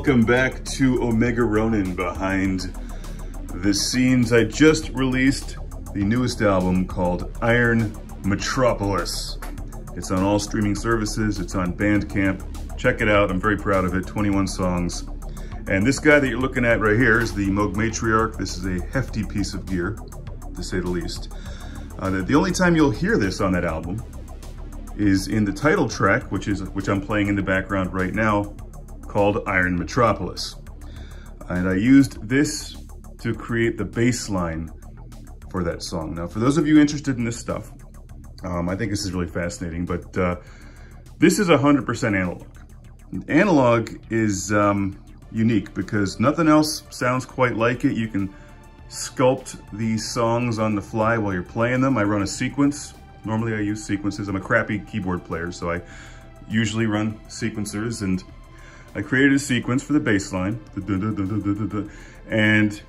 Welcome back to Omega Ronin behind the scenes. I just released the newest album called Iron Metropolis. It's on all streaming services, it's on Bandcamp. Check it out, I'm very proud of it, 21 songs. And this guy that you're looking at right here is the Moog Matriarch. This is a hefty piece of gear, to say the least. The only time you'll hear this on that album is in the title track, which I'm playing in the background right now, called Iron Metropolis. And I used this to create the bass line for that song. Now, for those of you interested in this stuff, I think this is really fascinating, but this is 100% analog. Analog is unique because nothing else sounds quite like it. You can sculpt these songs on the fly while you're playing them. I run a sequence. Normally I use sequences. I'm a crappy keyboard player, so I usually run sequencers, and I created a sequence for the bass line. And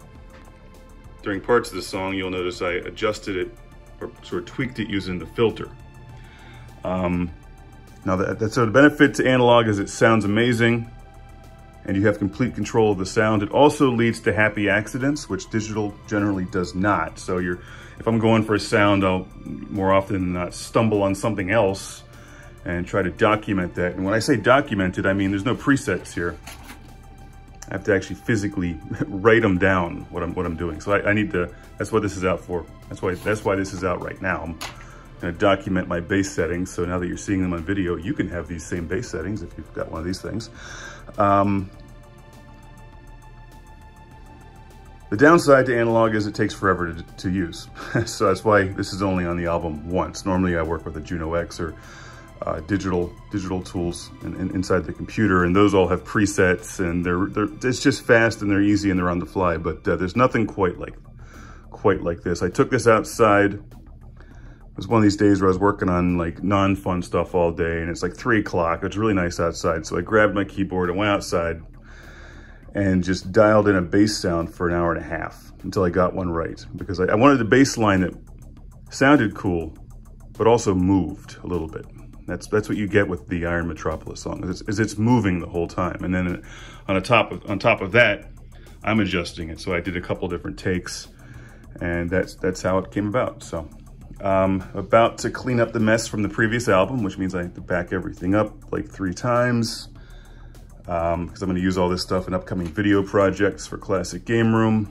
during parts of the song, you'll notice I adjusted it or sort of tweaked it using the filter. Now so the benefit to analog is it sounds amazing and you have complete control of the sound. It also leads to happy accidents, which digital generally does not. So if I'm going for a sound, I'll more often than not stumble on something else and try to document that. And when I say document it, I mean there's no presets here. I have to actually physically write them down, what I'm doing. So I need to, that's what this is out for. That's why this is out right now. I'm gonna document my bass settings. So now that you're seeing them on video, you can have these same bass settings if you've got one of these things. The downside to analog is it takes forever to use. So that's why this is only on the album once. Normally I work with a Juno X or digital tools inside the computer, and those all have presets, and it's just fast and they're easy and they're on the fly. But there's nothing quite like this. I took this outside. It was one of these days where I was working on like non-fun stuff all day, and it's like 3 o'clock. It's really nice outside, so I grabbed my keyboard and went outside and just dialed in a bass sound for an hour and a half until I got one right, because I wanted a bass line that sounded cool but also moved a little bit. That's what you get with the Iron Metropolis song, is it's moving the whole time. And then on top of that, I'm adjusting it. So I did a couple different takes, and that's how it came about. So I'm about to clean up the mess from the previous album, which means I have to back everything up like 3 times, because I'm going to use all this stuff in upcoming video projects for Classic Game Room.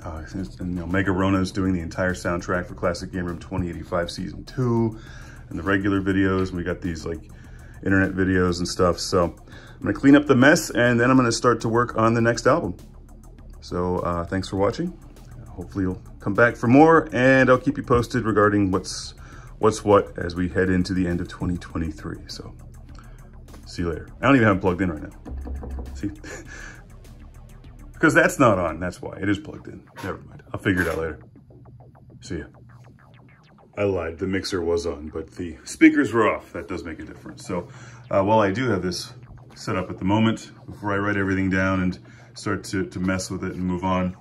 And Omega Ronin is doing the entire soundtrack for Classic Game Room 2085 Season 2. And the regular videos, and we got these like internet videos and stuff. So I'm gonna clean up the mess, and then I'm gonna start to work on the next album. So thanks for watching. Hopefully you'll come back for more, and I'll keep you posted regarding what's what as we head into the end of 2023. So see you later. I don't even have it plugged in right now. See? Because that's not on, that's why. It is plugged in. Never mind, I'll figure it out later. See ya. I lied, the mixer was on, but the speakers were off. That does make a difference. So while I do have this set up at the moment, before I write everything down and start to mess with it and move on,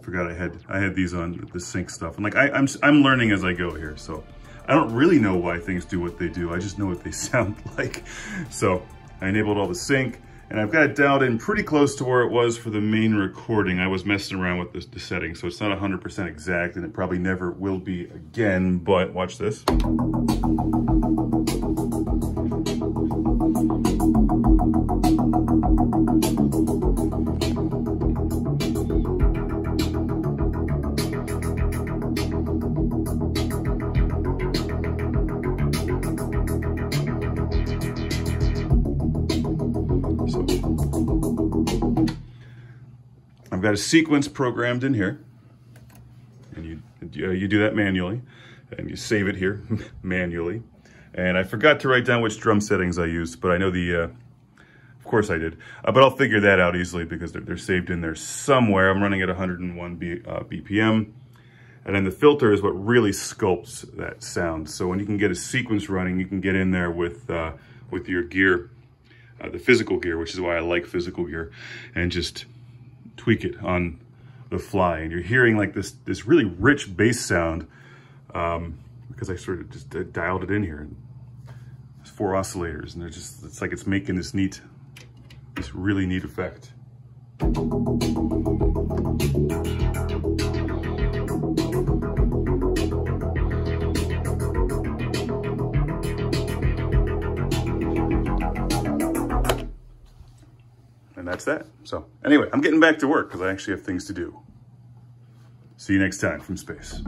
forgot I had these on, the sync stuff. And like I'm learning as I go here, so I don't really know why things do what they do. I just know what they sound like. So I enabled all the sync, and I've got it dialed in pretty close to where it was for the main recording. I was messing around with the settings, so it's not 100% exact, and it probably never will be again, but watch this. I've got a sequence programmed in here, and you do that manually, and you save it here manually. And I forgot to write down which drum settings I used, but I know of course I did. But I'll figure that out easily because they're saved in there somewhere. I'm running at 101 BPM, and then the filter is what really sculpts that sound. So when you can get a sequence running, you can get in there with your gear, the physical gear, which is why I like physical gear, and just tweak it on the fly. And you're hearing like this really rich bass sound because I sort of just dialed it in here. And there's 4 oscillators, and it's like it's making this really neat effect. And that's that. So anyway, I'm getting back to work because I actually have things to do. See you next time from space.